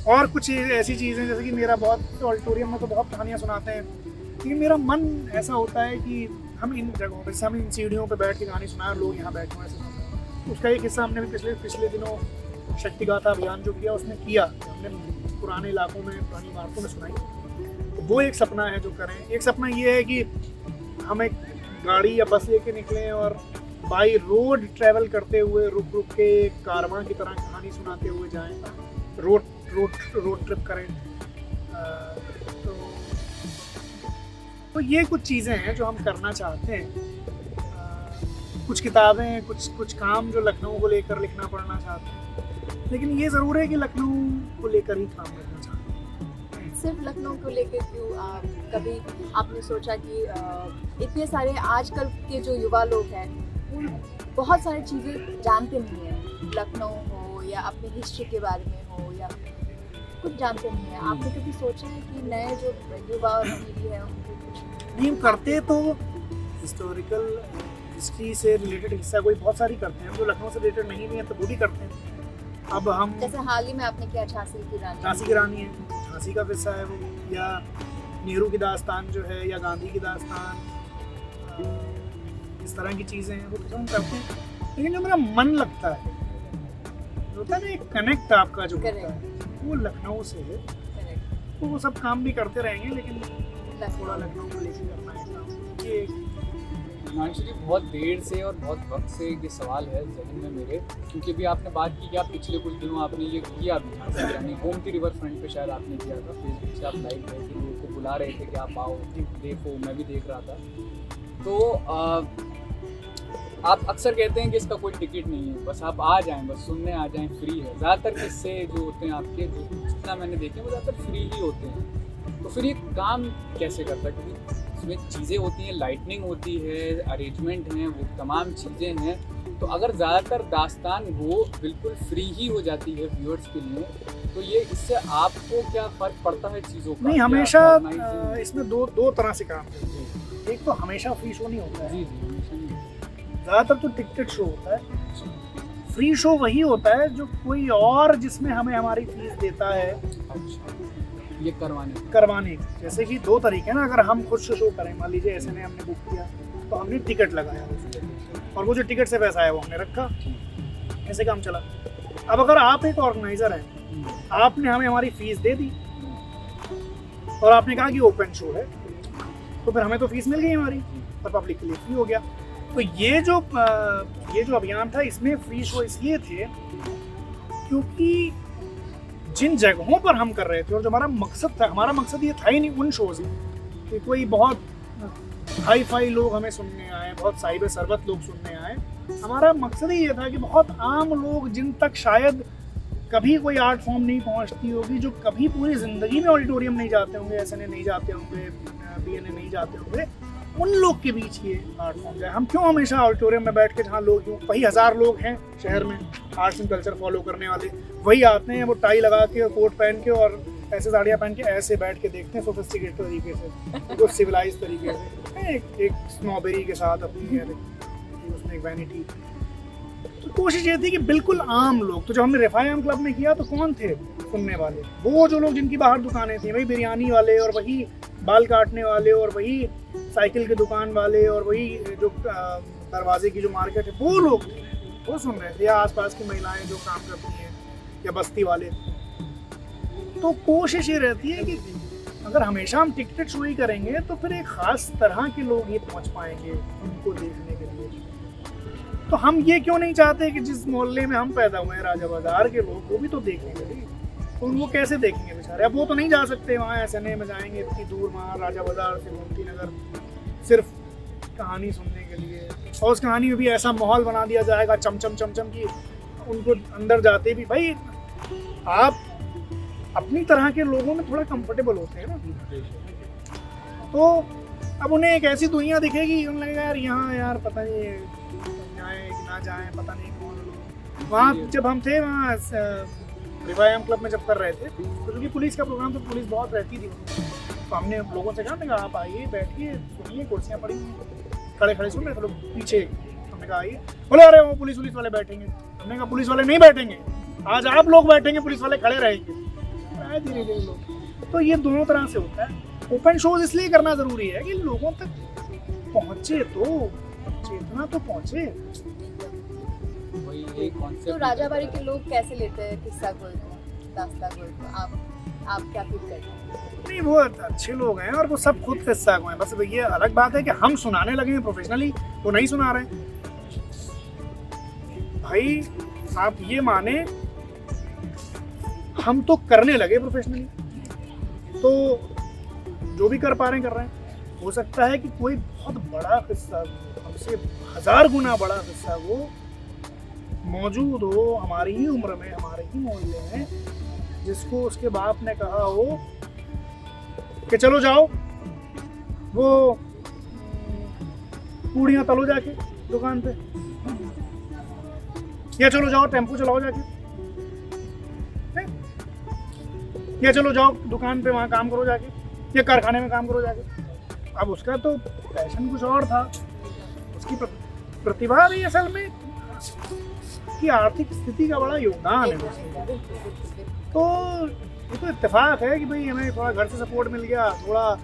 S3: और कुछ ऐसी चीज़ें जैसे कि मेरा बहुत ऑडिटोरियम में तो बहुत कहानियां सुनाते हैं, लेकिन मेरा मन ऐसा होता है कि हम इन जगहों पर, जैसे हम इन सीढ़ियों पर बैठ के कहानी सुनाए, लोग यहाँ बैठे हुए ऐसे, उसका एक हिस्सा हमने भी पिछले दिनों शक्ति गाथा अभियान जो किया उसने किया, हमने पुराने इलाकों में, पुरानी इमारतों में सुनाई। तो वो एक सपना है जो करें। एक सपना ये है कि हम एक गाड़ी या बस लेके निकलें और बाई रोड ट्रैवल करते हुए रुक रुक के कारवां की तरह कहानी सुनाते हुए जाएं, रोड ट्रिप करें। तो ये कुछ चीज़ें हैं जो हम करना चाहते हैं। कुछ किताबें, कुछ काम जो लखनऊ को लेकर लिखना पढ़ना चाहते हैं, लेकिन ये ज़रूर है कि लखनऊ को लेकर ही काम करना चाहते हैं।
S1: सिर्फ लखनऊ को लेकर क्यों? कभी आपने सोचा कि इतने सारे आजकल के जो युवा लोग हैं वो बहुत सारी चीज़ें जानते नहीं हैं, लखनऊ हो या अपनी हिस्ट्री के बारे में हो या कुछ जानते नहीं हैं। आपने कभी सोचा है कि नए जो युवा और पीढ़ी है उनको कुछ
S3: नहीं? हम करते तो हिस्टोरिकल हिस्ट्री से रिलेटेड हिस्सा कोई बहुत सारी करते हैं, जो लखनऊ से रिलेटेड नहीं भी है तो वो भी करते हैं। अब हम
S1: जैसे हाल ही में आपने किया झांसी की
S3: रानी है, झांसी का किस्सा है वो, या नेहरू की दास्तान जो है, या गांधी की दास्तान, इस तरह की चीज़ें हैं वो तो हम करते हैं। लेकिन जो मेरा मन लगता है, होता है ना एक कनेक्ट आपका जो होता है, वो लखनऊ से है। तो वो सब काम भी करते रहेंगे, लेकिन थोड़ा लखनऊ को लेकर करना है काम। ये
S2: हिमांशु जी, बहुत देर से और बहुत वक्त से ये सवाल है जहन में मेरे, क्योंकि अभी आपने बात की कि आप पिछले कुछ दिनों आपने ये किया भी, यानी गोमती रिवर फ्रंट पे शायद आपने किया था, फेसबुक से आप लाइव रहे थे, लोगों को बुला रहे थे कि आप आओ देखो, मैं भी देख रहा था। तो आप अक्सर कहते हैं कि इसका कोई टिकट नहीं है, बस आप आ जाएं, बस सुनने आ जाएं, फ्री है। ज़्यादातर किस्से जो होते हैं आपके, जो जितना मैंने देखे वो ज़्यादातर फ्री ही होते हैं। तो फिर ये काम कैसे करता है? क्योंकि इसमें चीज़ें होती हैं, लाइटनिंग होती है, अरेंजमेंट हैं, वो तमाम चीज़ें हैं। तो अगर ज़्यादातर दास्तान वो बिल्कुल फ्री ही हो जाती है व्यूअर्स के लिए, तो ये इससे आपको क्या फ़र्क पड़ता है चीज़ों का?
S3: नहीं, हमेशा इसमें दो तरह से काम करते हैं। एक तो हमेशा फ्री शो नहीं होता है,
S2: जी हमेशा नहीं।
S3: ज़्यादातर तो टिकटेड शो होता है। फ्री शो वही होता है जो कोई और जिसमें हमें हमारी फीस देता है,
S2: ये करवाने
S3: करवाने की। जैसे कि दो तरीके हैं ना, अगर हम खुद से शो करें, मान लीजिए ऐसे ने हमने बुक किया तो हमने टिकट लगाया और वो जो टिकट से पैसा आया वो हमने रखा, ऐसे काम चला। अब अगर आप एक ऑर्गेनाइजर हैं, आपने हमें हमारी फीस दे दी और आपने कहा कि ओपन शो है, तो फिर हमें तो फीस मिल गई हमारी और पब्लिक के लिए फ्री हो गया। तो ये जो अभियान था, इसमें फ्री शो इसलिए थे क्योंकि जिन जगहों पर हम कर रहे थे और जो हमारा मकसद था, हमारा मकसद ये था ही नहीं उन शोज में कि कोई बहुत हाई फाई लोग हमें सुनने आए, बहुत साहिब सरबत लोग सुनने आए। हमारा मकसद ही ये था कि बहुत आम लोग जिन तक शायद कभी कोई आर्ट फॉर्म नहीं पहुंचती होगी, जो कभी पूरी ज़िंदगी में ऑडिटोरियम नहीं जाते होंगे, SNA नहीं जाते होंगे, BNA नहीं जाते होंगे, उन लोग के बीच ये आर्ट फॉर्म जाए। हम क्यों हमेशा ऑडिटोरियम में बैठ के, जहाँ लोग वही 1000 लोग हैं शहर में आर्ट्स एंड कल्चर फॉलो करने वाले, वही आते हैं वो टाई लगा के और कोट पहन के और ऐसे साड़ियाँ पहन के ऐसे बैठ के देखते हैं सोफिस्टिकेटेड तरीके से, तो सिविलाइज तरीके से, एक स्नॉबेरी के साथ अपनी उसमें एक वैनिटी। तो कोशिश ये थी कि बिल्कुल आम लोग, तो जब हमने रेफायम क्लब में किया तो कौन थे सुनने वाले? वो जो लोग जिनकी बाहर दुकानें थी, वही बिरयानी वाले और वही बाल काटने वाले और वही साइकिल की दुकान वाले और वही जो दरवाजे की जो मार्केट है, वो लोग थे, वो सुन रहे थे, या आसपास की महिलाएं जो काम करती हैं, या बस्ती वाले। तो कोशिश ये रहती है कि अगर हमेशा हम टिकटेड शो ही करेंगे तो फिर एक ख़ास तरह के लोग ये पहुंच पाएंगे उनको देखने के लिए। तो हम ये क्यों नहीं चाहते कि जिस मोहल्ले में हम पैदा हुए हैं, राजा बाजार के लोग, वो भी तो देखने के लिए, तो उनको कैसे देखेंगे बेचारे? अब वो तो नहीं जा सकते वहाँ, SNA में जाएंगे इतनी दूर, वहाँ राजा बाजार से गोमती नगर, सिर्फ कहानी सुनने के लिए। और उस कहानी में भी ऐसा माहौल बना दिया जाएगा चमचम चमचम की उनको अंदर जाते भी, भाई आप अपनी तरह के लोगों में थोड़ा कंफर्टेबल होते हैं ना, तो अब उन्हें एक ऐसी दुनिया दिखेगी, उन्हें लगेगा यार यहाँ यार पता नहीं जाएं कि ना जाएं, पता नहीं कौन लोग। वहाँ जब हम थे वहाँ रिवायम क्लब में जब कर रहे थे, तो क्योंकि पुलिस का प्रोग्राम, तो पुलिस बहुत रहती थी, तो हमने लोगों से कहा आप आइए, बैठिए, सुनिए, कुर्सियाँ पड़ी, खड़े खड़े सुन रहे थे लोग पीछे। हमने कहा आइए, बोले अरे वो पुलिस वाले बैठेंगे। हमने कहा पुलिस वाले नहीं बैठेंगे, आज आप लोग बैठेंगे, पुलिस वाले खड़े रहेंगे। धीरे धीरे लोग, तो ये दोनों तरह से होता है। ओपन शोज इसलिए करना जरूरी है कि लोगों तक पहुंचे, तो चेतना तो पहुंचे।
S1: तो राजाबाड़ी के लोग कैसे लेते हैं किस्सा गोल को, दास्ता गोल को? आप क्या फील करते हैं?
S3: नहीं, वो अच्छे लोग हैं और वो सब खुद किस्सा को हैं। बस ये अलग बात है कि हम सुनाने लगे हैं प्रोफेशनली, वो नहीं सुना रहे। भाई आप ये माने, हम तो करने लगे प्रोफेशनली, तो जो भी कर पा रहे हैं कर रहे हैं। हो सकता है कि कोई बहुत बड़ा किस्सा, हमसे 1000 गुना बड़ा किस्सा वो मौजूद हो हमारी ही उम्र में, हमारे ही मोहल्ले में, जिसको उसके बाप ने कहा हो कि चलो जाओ वो पूड़ियाँ तलो जाके दुकान पे, या चलो जाओ टेम्पो चलाओ जाके, या चलो जाओ दुकान पे वहाँ काम करो जाके, या कारखाने में काम करो जाके। अब उसका तो पैशन कुछ और था, उसकी प्रतिभा भी असल में की आर्थिक स्थिति का बड़ा योगदान है उसमें। तो ये तो इत्तेफाक है कि भाई हमें थोड़ा घर से सपोर्ट मिल गया, थोड़ा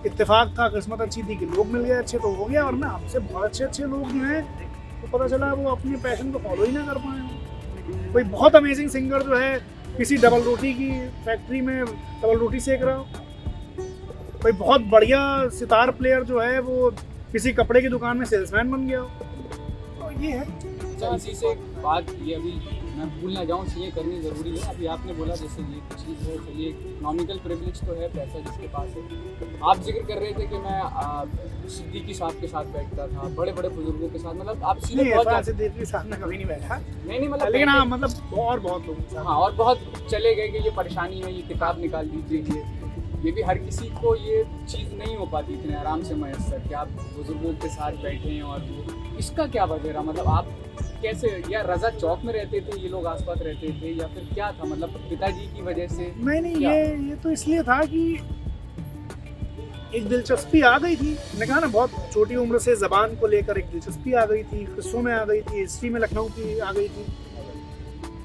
S3: इत्तेफाक था, किस्मत अच्छी थी कि लोग मिल गए अच्छे, तो हो गया। वरना हमसे बहुत अच्छे लोग जो हैं, तो पता चला वो अपने पैशन को फॉलो ही ना कर पाए। कोई बहुत अमेजिंग सिंगर जो है किसी डबल रोटी की फैक्ट्री में डबल रोटी सेक रहा हो, कोई बहुत बढ़िया सितार प्लेयर जो है वो किसी कपड़े की दुकान में सेल्समैन बन गया हो। तो ये है।
S2: इसी से एक बात ये अभी मैं भूल ना जाऊँ, इसलिए करनी ज़रूरी है। अभी आपने बोला जैसे ये चीज़ है, चलिए इकोनॉमिकल प्रिविलेज तो है, पैसा जिसके पास है। आप जिक्र कर रहे थे कि मैं सिद्दीकी साहब के साथ बैठता था, बड़े बड़े बुजुर्गों के साथ, मतलब आप सीधे
S3: सिद्दीकी साहब में कभी नहीं बैठा।
S2: नहीं मतलब,
S3: लेकिन हाँ मतलब और बहुत लोग,
S2: हाँ, और बहुत चले गए कि ये परेशानी है, ये किताब निकाल दीजिए। ये भी हर किसी को ये चीज़ नहीं हो पाती इतने आराम से मैसर कि आप बुजुर्गों के साथ बैठें। और इसका क्या वजह रहा? मतलब आप कैसे, या रजा चौक में रहते थे, ये लोग आसपास रहते थे, या फिर क्या था? मतलब पिताजी की वजह से?
S3: नहीं, ये तो इसलिए था कि एक दिलचस्पी आ गई थी। मैंने कहा ना, बहुत छोटी उम्र से ज़बान को लेकर एक दिलचस्पी आ गई थी, किस्सों में आ गई थी, हिस्ट्री में लखनऊ की आ गई थी।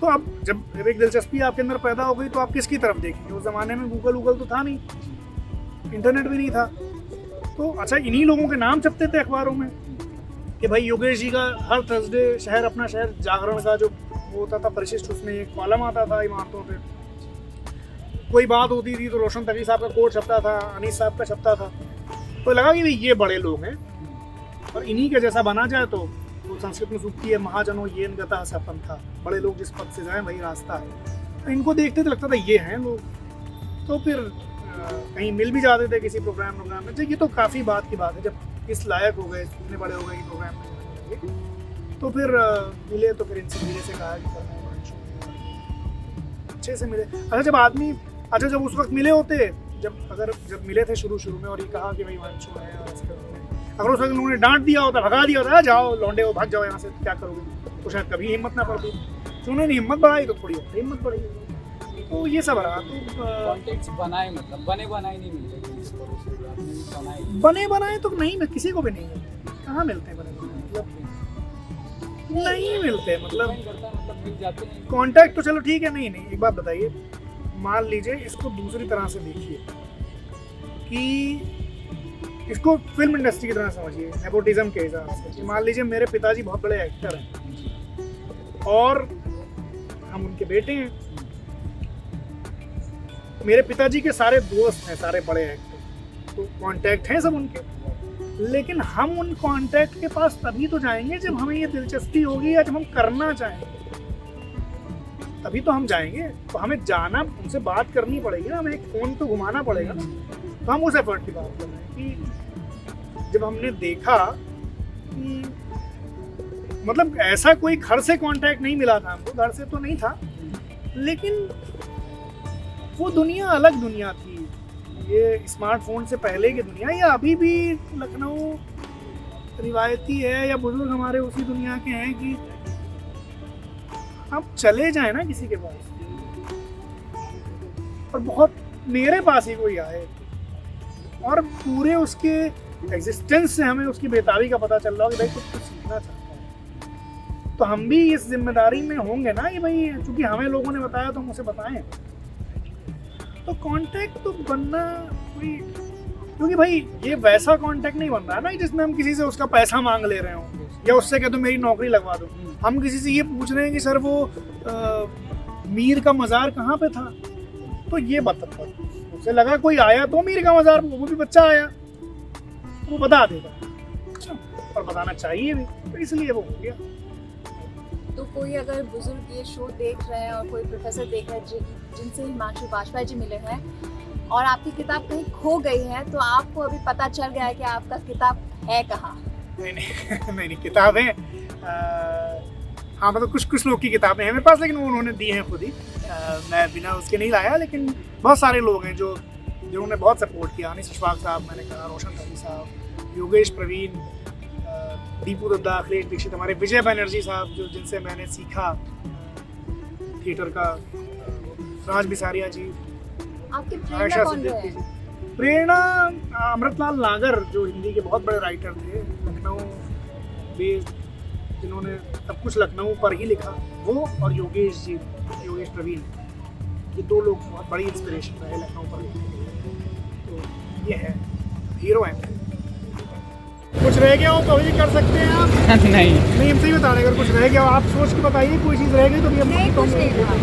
S3: तो अब जब एक दिलचस्पी आपके अंदर पैदा हो गई तो आप किसकी तरफ देखेंगे? उस ज़माने में गूगल तो था नहीं, इंटरनेट भी नहीं था। तो अच्छा, इन्हीं लोगों के नाम छपते थे अखबारों में कि भाई योगेश जी का हर थर्सडे शहर अपना शहर जागरण का जो वो होता था परिशिष्ट, उसमें एक कॉलम आता था इमारतों पे। कोई बात होती थी तो रोशन तकी साहब का कोट छपता था, अनीस साहब का छपता था। तो लगा कि भाई ये बड़े लोग हैं और इन्हीं के जैसा बना जाए तो वो संस्कृत में सूक्ति है, महाजनों येन गतः स पंथा, बड़े लोग जिस पथ से जाएं वही रास्ता है। तो इनको देखते तो लगता था ये हैं लोग। तो फिर कहीं मिल भी जाते थे किसी प्रोग्राम में। तो ये तो काफ़ी बात की बात है, जब इस लायक हो गए, इतने बड़े हो गए कि प्रोग्राम में लगे, तो फिर मिले। तो फिर इनसे धीरे से कहा कि करना है, अच्छे से मिले। अच्छा, जब उस वक्त मिले होते, जब मिले थे शुरू में और ये कहा कि भाई वंशु है और ऐसे अगर उस वक्त लोगों ने डांट दिया होता, भगा दिया होता, जाओ लौंडे हो, भाग जाओ यहाँ से, क्या करोगे, तो शायद कभी हिम्मत ना पड़ती। तो उन्होंने हिम्मत बढ़ाई तो थोड़ी और हिम्मत बढ़ी। तो ये सब रहा। तो
S2: कॉन्टेक्ट्स बनाए, मतलब बने बनाए नहीं मिलते,
S3: बने बनाए तो नहीं, किसी को भी नहीं मिलते। कहाँ मिलते हैं बने बनाए? मतलब नहीं मिलते, मतलब
S2: मिल जाते हैं।
S3: कांटेक्ट तो चलो ठीक है। नहीं, एक बात बताइए, मान लीजिए इसको दूसरी तरह से देखिए कि इसको फिल्म इंडस्ट्री की तरह समझिए, नेपोटिज्म के हिसाब से। मान लीजिए मेरे पिताजी बहुत बड़े एक्टर हैं और हम उनके बेटे हैं। मेरे पिताजी के सारे दोस्त हैं, सारे बड़े एक्टर, तो कांटेक्ट हैं सब उनके। लेकिन हम उन कांटेक्ट के पास तभी तो जाएंगे जब हमें ये दिलचस्पी होगी या जब हम करना चाहेंगे, तभी तो हम जाएंगे। तो हमें जाना, उनसे बात करनी पड़ेगी ना, हमें एक फ़ोन तो घुमाना पड़ेगा ना। तो हम उस एफर्ट की बात कर रहे हैं कि जब हमने देखा कि मतलब ऐसा कोई घर से कांटेक्ट नहीं मिला था हमको, घर से तो नहीं था, लेकिन वो दुनिया अलग दुनिया थी। ये स्मार्टफोन से पहले की दुनिया, या अभी भी लखनऊ रिवायती है या बुजुर्ग हमारे उसी दुनिया के हैं कि आप चले जाए ना किसी के पास और बहुत मेरे पास ही कोई आए और पूरे उसके एग्जिस्टेंस से हमें उसकी बेताबी का पता चल रहा हो कि भाई कुछ सीखना चाहता है, तो हम भी इस जिम्मेदारी में होंगे ना कि भाई चूंकि हमें लोगों ने बताया तो हम उसे बताएं। तो कांटेक्ट तो बनना कोई, क्योंकि भाई ये वैसा कांटेक्ट नहीं बन रहा है ना जिसमें हम किसी से उसका पैसा मांग ले रहे हो या उससे कह दो मेरी नौकरी लगवा दो। हम किसी से ये पूछ रहे हैं कि सर वो मीर का मज़ार कहाँ पे था, तो ये बता। उसे लगा कोई आया तो मीर का मज़ार, वो भी बच्चा आया, वो बता देगा और बताना चाहिए भी, तो इसलिए वो हो गया।
S1: तो कोई अगर बुजुर्ग ये शो देख रहे हैं और कोई प्रोफेसर देख रहे हैं जिनसे हिमांशु बाजपेयी जी मिले हैं और आपकी किताब कहीं खो गई है, तो आपको अभी पता चल गया है कि आपका किताब है कहाँ?
S3: नहीं, किताबें हाँ, मतलब कुछ लोग की किताबें हैं मेरे पास, लेकिन उन्होंने दी हैं खुद ही। मैं बिना उसके नहीं लाया, लेकिन बहुत सारे लोग हैं जिन्होंने बहुत सपोर्ट किया। अनीस अशफाक साहब, मैंने कहा, रोशन तकी साहब, योगेश प्रवीण, दीपू दत्ता, अखिलेश दीक्षित, हमारे विजय बनर्जी साहब जिनसे मैंने सीखा थिएटर का, राज बिसारिया जी,
S1: आपकी प्रेरणा कौन रहे?
S3: प्रेरणा अमृतलाल नागर, जो हिंदी के बहुत बड़े राइटर थे, लखनऊ बेस्ड, जिन्होंने सब कुछ लखनऊ पर ही लिखा, वो और योगेश प्रवीण, ये दो लोग बहुत बड़ी इंस्पिरेशन रहे लखनऊ पर लिखने के लिए। तो ये है, हीरो हैं। कुछ रह गया हो तो भी कर सकते हैं आप। नहीं, हमसे ही बता रहे, अगर कुछ रह गया हो आप सोच के बताइए, कोई चीज़ रह गई तो भी हम
S1: नहीं, कुछ नहीं रहा।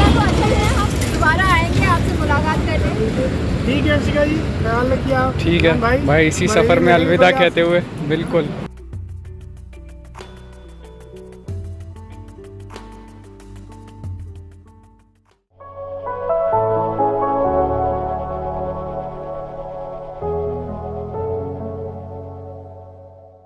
S1: तो अच्छा है, हम दोबारा आएंगे आपसे मुलाकात करने।
S3: ठीक है अंशिका जी, ख्याल रखिए आप।
S2: ठीक है भाई, इसी सफ़र में अलविदा कहते हुए, बिल्कुल।